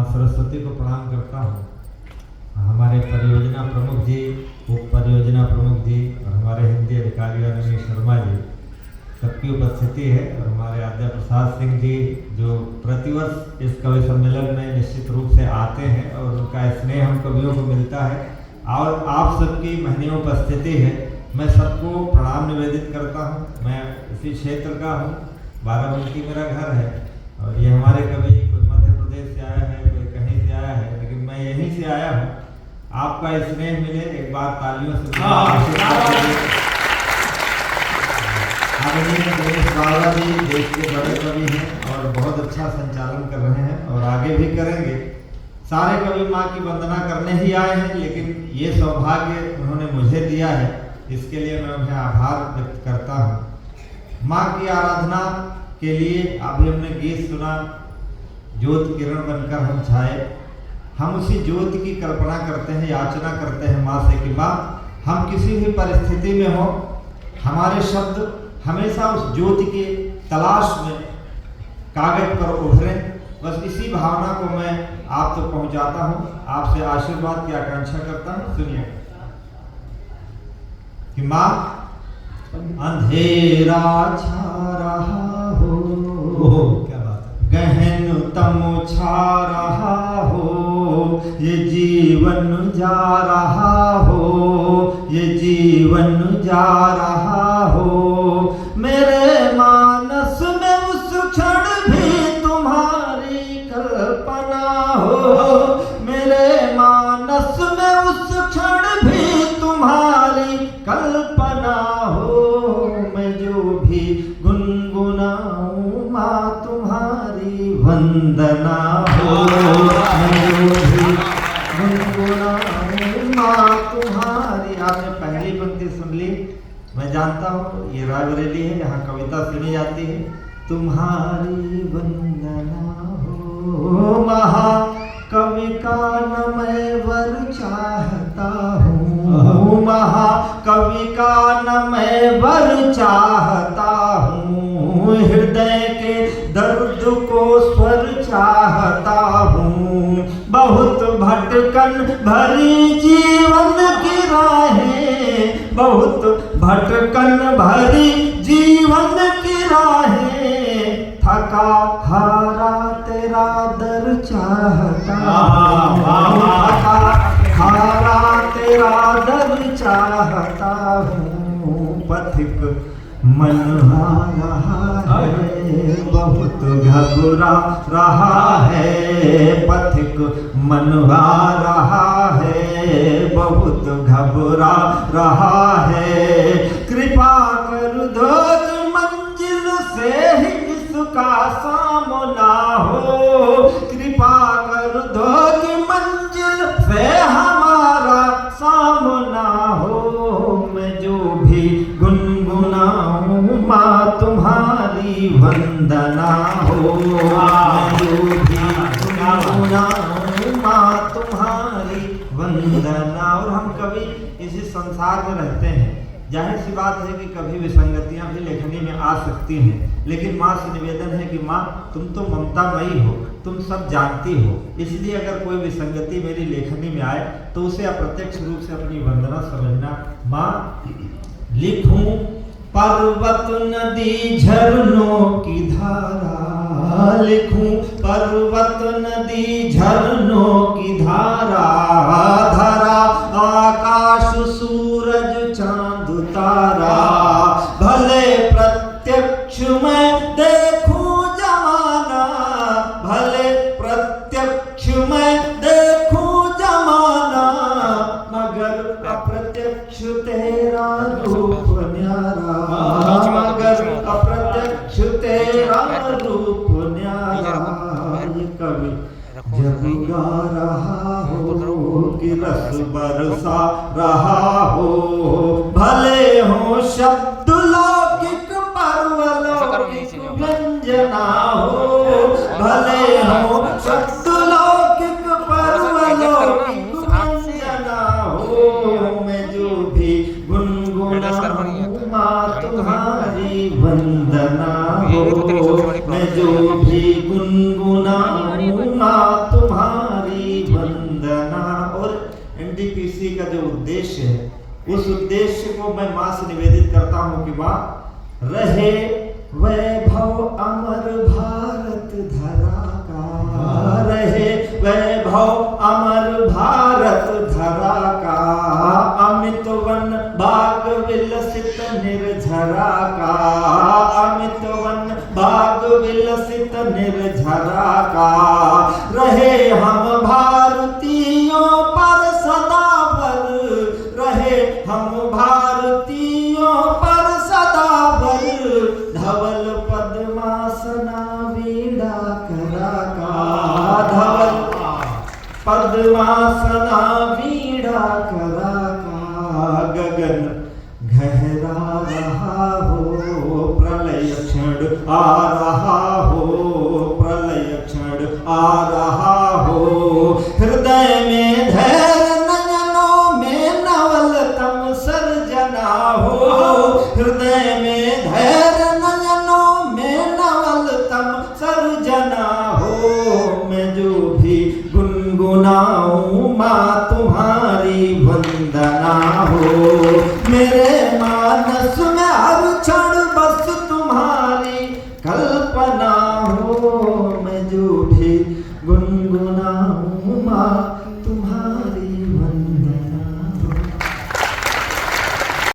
सरस्वती को प्रणाम करता हूँ। हमारे परियोजना प्रमुख जी, उप परियोजना प्रमुख जी और हमारे हिंदी अधिकारी आदरणीय शर्मा जी सबकी उपस्थिति है, और हमारे आद्या प्रसाद सिंह जी जो प्रतिवर्ष इस कवि सम्मेलन में निश्चित रूप से आते हैं और उनका स्नेह हम कवियों को मिलता है, और आप सबकी महनीय उपस्थिति है। मैं सबको प्रणाम निवेदित करता हूँ। मैं इसी क्षेत्र का हूँ, बाराबंकी मेरा घर है, और ये हमारे कवि कोई मध्य प्रदेश से आया है, कोई कहीं से आया है, लेकिन मैं यहीं से आया हूँ। आपका स्नेह मिले, एक बार तालियों से आदरणीय दिनेश बावला जी देश के बड़े कवि हैं और बहुत अच्छा संचालन कर रहे हैं और आगे भी करेंगे। सारे कवि माँ की वंदना करने ही आए हैं, लेकिन ये सौभाग्य उन्होंने मुझे दिया है, इसके लिए मैं उन्हें आभार व्यक्त करता हूँ। माँ की आराधना के लिए अभी हमने गीत सुना, ज्योत किरण बनकर हम छाए। हम उसी ज्योति की कल्पना करते हैं, याचना करते हैं माँ से कि माँ हम किसी भी परिस्थिति में हो, हमारे शब्द हमेशा उस ज्योति की तलाश में कागज पर उभरें। बस इसी भावना को मैं आप तक पहुंचाता हूं, आपसे आशीर्वाद की आकांक्षा करता हूं। सुनिए कि माँ अंधेरा छा रहा हो, क्या बात है, गहन तम छा रहा हो, ये जीवन जा रहा हो, ये जीवन जा रहा हो। मेरे मानस में उस क्षण भी तुम्हारी कल्पना हो, मेरे मानस में उस क्षण भी तुम्हारी कल्पना हो। मैं जो भी गुनगुनाऊं माँ तुम्हारी वंदना हो, मैं जो भी गुनगुनाऊं माँ तुम्हारी। आपने पहली पंक्ति सुन ली, मैं जानता हूँ ये रायबरेली है, यहाँ कविता सुनी जाती है। तुम्हारी वंदना हो महाकवि का न मैं वर चाहता हूँ, महाकवि का न मैं वर चाहता हूँ, हृदय के दर्द को स्वर चाहता हूँ। बहुत भटकन भरी जीवन की राहें, बहुत भटकन भरी जीवन की राहें, थका हारा तेरा दर चाहता हूँ, थका हारा तेरा दर चाहता हूँ। पथिक मन आ रहा है, बहुत घबरा रहा है, पथिक मन आ रहा है, बहुत घबरा रहा है। कृपा कर दो मंजिल से ही इसका सामना हो, कृपा कर दो मंजिल से हमारा सामना हो। मैं जो भी गुनगुनाऊं माँ तुम्हारी वंदना हो, मैं जो भी गुनगुनाऊं माँ तुम्हारी वंदना। और हम कभी इसी संसार में रहते हैं, जाहिर सी बात है कि कभी विसंगतियां भी लेखनी में आ सकती हैं, लेकिन माँ से निवेदन है कि माँ तुम तो ममतामयी हो, तुम सब जानती हो, इसलिए अगर कोई विसंगति मेरी लेखनी में आए तो उसे अप्रत्यक्ष रूप से अपनी वंदना समझना। माँ लिखूं पर्वत नदी झरनों की धारा, लिखूं पर्वत नदी झरनों की धारा, धरा आकाश सूरज चांद तारा, भले प्रत्यक्ष मैं देखूं जमाना, भले प्रत्यक्ष मैं देखूं जमाना, मगर अप्रत्यक्ष तेरा रूप न्यारा, मगर अप्रत्यक्ष तेरा रूप न्यारा। ये कवि जब गा रहा हो कि रस बरसा रहा हो, भले हो शब्द लौकिक परवलौकिक व्यंजना हो, भले हो शब्द लौकिक परवलौकिक व्यंजना हो। मैं जो भी गुनगुनाऊं माँ तुम्हारी वंदना हो, मैं जो भी गुनगुनाऊं माँ तुम्हारी सृष्टि का जो उद्देश्य है, उस उद्देश्य को मैं माँ से निवेदित करता हूँ कि माँ रहे वैभव अमर भारत धरा का, रहे वैभव अमर भारत धरा का, अमित वन बाग विलसित निर्झरा का, अमित वन बाग विलसित निर्झरा का, रहे हम भारतीयों पर सदा बल, रहे हम भारतीयों पर सदा बल, धवल पद्मासना वीणा करा का, धवल पद्मासना वीणा करा का, गगन गहरा रहा हो प्रलय क्षण आ रहा हो, प्रलय क्षण आ रहा